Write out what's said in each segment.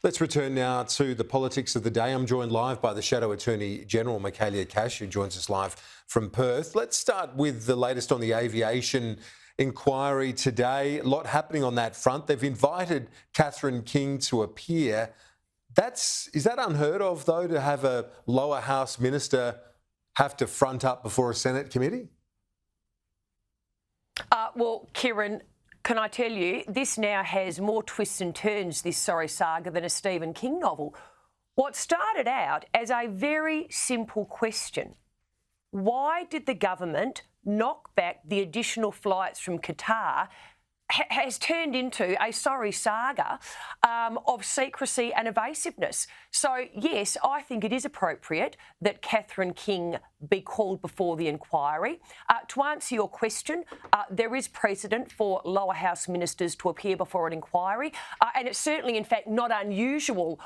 Let's return now to the politics of the day. I'm joined live by the Shadow Attorney General, Michaelia Cash, who joins us live from Perth. Let's start with the latest on the aviation inquiry today. A lot happening on that front. They've invited Catherine King to appear. Is that unheard of, though, to have a lower house minister have to front up before a Senate committee? Well, Kieran, can I tell you, this now has more twists and turns, this sorry saga, than a Stephen King novel. What started out as a very simple question, why did the government knock back the additional flights from Qatar, has turned into a sorry saga of secrecy and evasiveness. So, yes, I think it is appropriate that Catherine King be called before the inquiry. To answer your question, there is precedent for lower house ministers to appear before an inquiry, and it's certainly, in fact, not unusual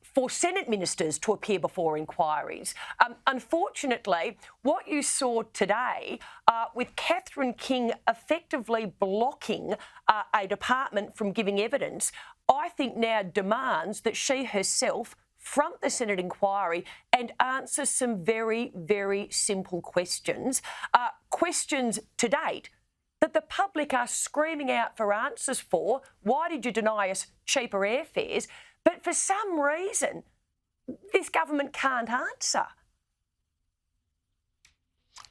for Senate ministers to appear before inquiries. Unfortunately, what you saw today with Catherine King effectively blocking a department from giving evidence, I think now demands that she herself front the Senate inquiry and answer some very, very simple questions. Questions to date that the public are screaming out for answers for. Why did you deny us cheaper airfares? But for some reason, this government can't answer.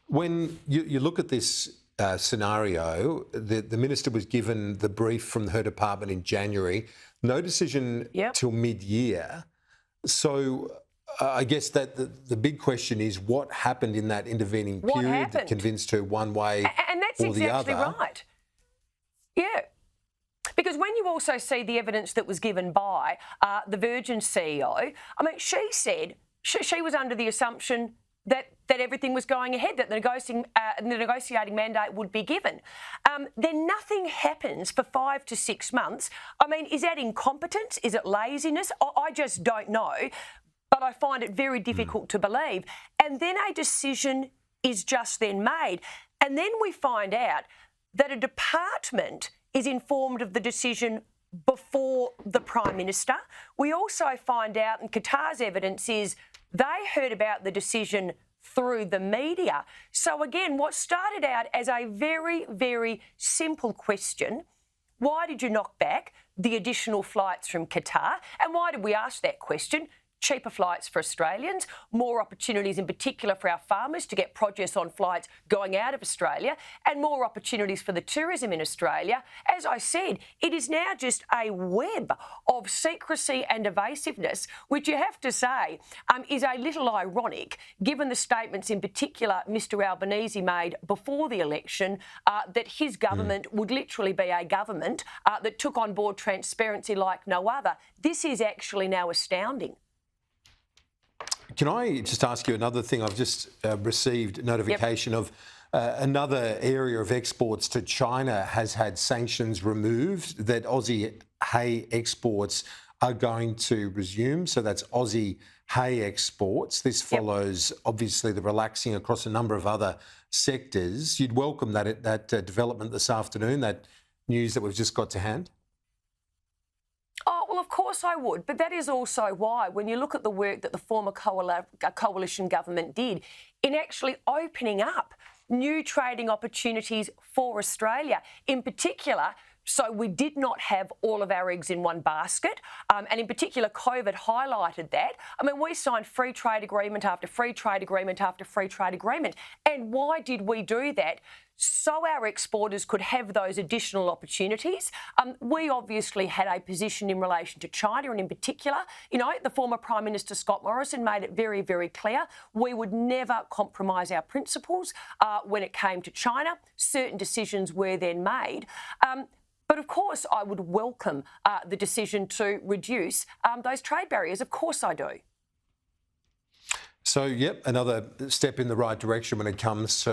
When you look at this scenario, the minister was given the brief from her department in January, no decision till mid-year. So I guess that the big question is what happened in that intervening period that convinced her one way and that's or the other. exactly right. Yeah. Because when you also see the evidence that was given by the Virgin CEO, I mean, she said she was under the assumption that everything was going ahead, that the negotiating mandate would be given. Then nothing happens for 5 to 6 months. I mean, is that incompetence? Is it laziness? I just don't know. But I find it very difficult to believe. And then a decision is just then made. And then we find out that a department is informed of the decision before the Prime Minister. We also find out, and Qatar's evidence is, they heard about the decision through the media. So again, what started out as a very, very simple question, why did you knock back the additional flights from Qatar? And why did we ask that question? Cheaper flights for Australians, more opportunities in particular for our farmers to get produce on flights going out of Australia, and more opportunities for the tourism in Australia. As I said, it is now just a web of secrecy and evasiveness, which you have to say is a little ironic, given the statements in particular Mr Albanese made before the election that his government would literally be a government that took on board transparency like no other. This is actually now astounding. Can I just ask you another thing? I've just received notification of another area of exports to China has had sanctions removed, that Aussie hay exports are going to resume. So that's Aussie hay exports. This follows, obviously, the relaxing across a number of other sectors. You'd welcome that development this afternoon, that news that we've just got to hand? Oh, well, of course I would. But that is also why, when you look at the work that the former coalition government did in actually opening up new trading opportunities for Australia, in particular, so we did not have all of our eggs in one basket. And in particular, COVID highlighted that. I mean, we signed free trade agreement after free trade agreement after free trade agreement. And why did we do that? So our exporters could have those additional opportunities. We obviously had a position in relation to China, and in particular, you know, the former Prime Minister Scott Morrison made it very, very clear we would never compromise our principles when it came to China. Certain decisions were then made. But of course, I would welcome the decision to reduce those trade barriers. Of course I do. So, yep, another step in the right direction when it comes to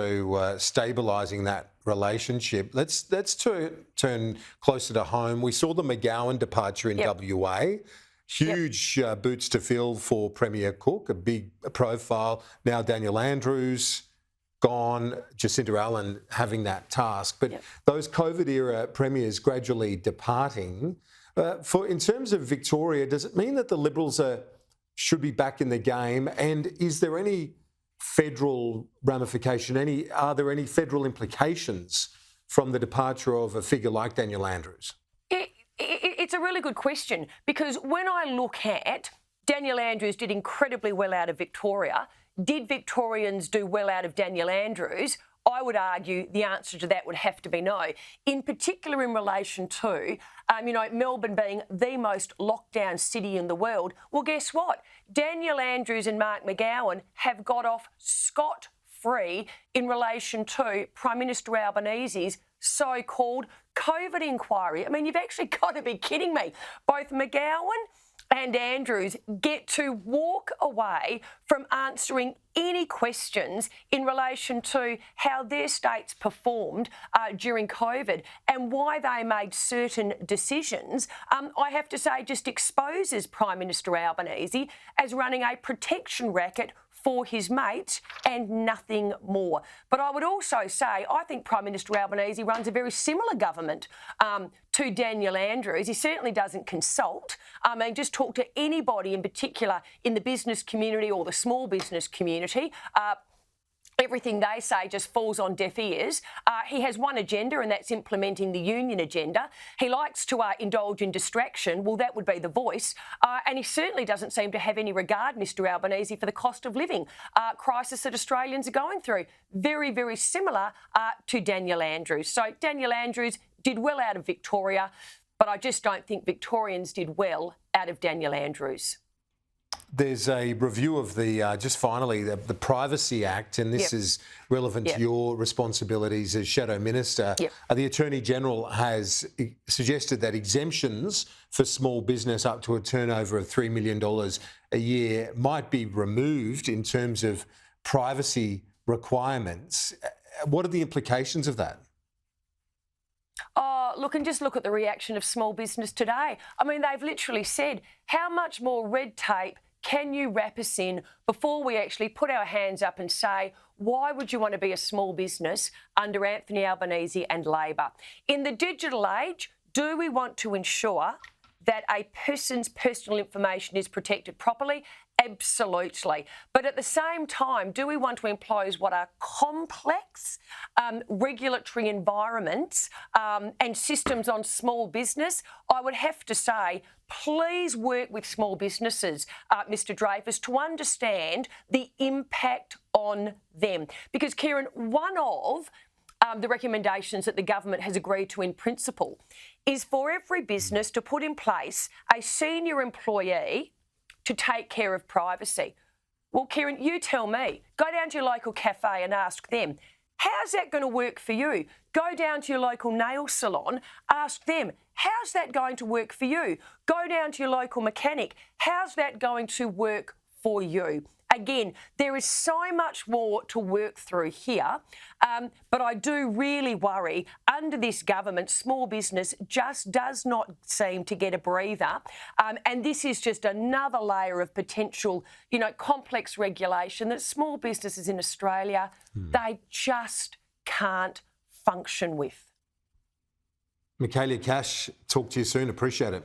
stabilising that relationship. Let's turn closer to home. We saw the McGowan departure in WA. Huge boots to fill for Premier Cook, a big profile. Now Daniel Andrews gone, Jacinta Allen having that task. But those COVID-era premiers gradually departing, In terms of Victoria, does it mean that the Liberals should be back in the game? And is there any federal ramification? Are there any federal implications from the departure of a figure like Daniel Andrews? It's a really good question, because when I look at Daniel Andrews did incredibly well out of Victoria. Did Victorians do well out of Daniel Andrews? I would argue the answer to that would have to be no. In particular in relation to, Melbourne being the most locked down city in the world. Well, guess what? Daniel Andrews and Mark McGowan have got off scot-free in relation to Prime Minister Albanese's so-called COVID inquiry. I mean, you've actually got to be kidding me. Both McGowan and Andrews get to walk away from answering any questions in relation to how their states performed during COVID and why they made certain decisions. I have to say, just exposes Prime Minister Albanese as running a protection racket for his mates and nothing more. But I would also say I think Prime Minister Albanese runs a very similar government to Daniel Andrews. He certainly doesn't consult. Just talk to anybody in particular in the business community or the small business community. Everything they say just falls on deaf ears. He has one agenda, and that's implementing the union agenda. He likes to indulge in distraction. Well, that would be the Voice. And he certainly doesn't seem to have any regard, Mr Albanese, for the cost of living crisis that Australians are going through. Very, very similar to Daniel Andrews. So Daniel Andrews did well out of Victoria, but I just don't think Victorians did well out of Daniel Andrews. There's a review of just finally, the Privacy Act, and this is relevant to your responsibilities as Shadow Minister. The Attorney-General has suggested that exemptions for small business up to a turnover of $3 million a year might be removed in terms of privacy requirements. What are the implications of that? Look, and just look at the reaction of small business today. I mean, they've literally said, how much more red tape can you wrap us in before we actually put our hands up and say, why would you want to be a small business under Anthony Albanese and Labor? In the digital age, do we want to ensure that a person's personal information is protected properly? Absolutely. But at the same time, do we want to impose what are complex regulatory environments and systems on small business? I would have to say, please work with small businesses, Mr Dreyfus, to understand the impact on them. Because, Kieran, one of the recommendations that the government has agreed to in principle is for every business to put in place a senior employee to take care of privacy. Well, Kieran, you tell me. Go down to your local cafe and ask them, how's that going to work for you? Go down to your local nail salon, ask them, how's that going to work for you? Go down to your local mechanic, how's that going to work for you? Again, there is so much more to work through here, but I do really worry under this government, small business just does not seem to get a breather. And this is just another layer of potential, complex regulation that small businesses in Australia, they just can't function with. Michaelia Cash, talk to you soon. Appreciate it.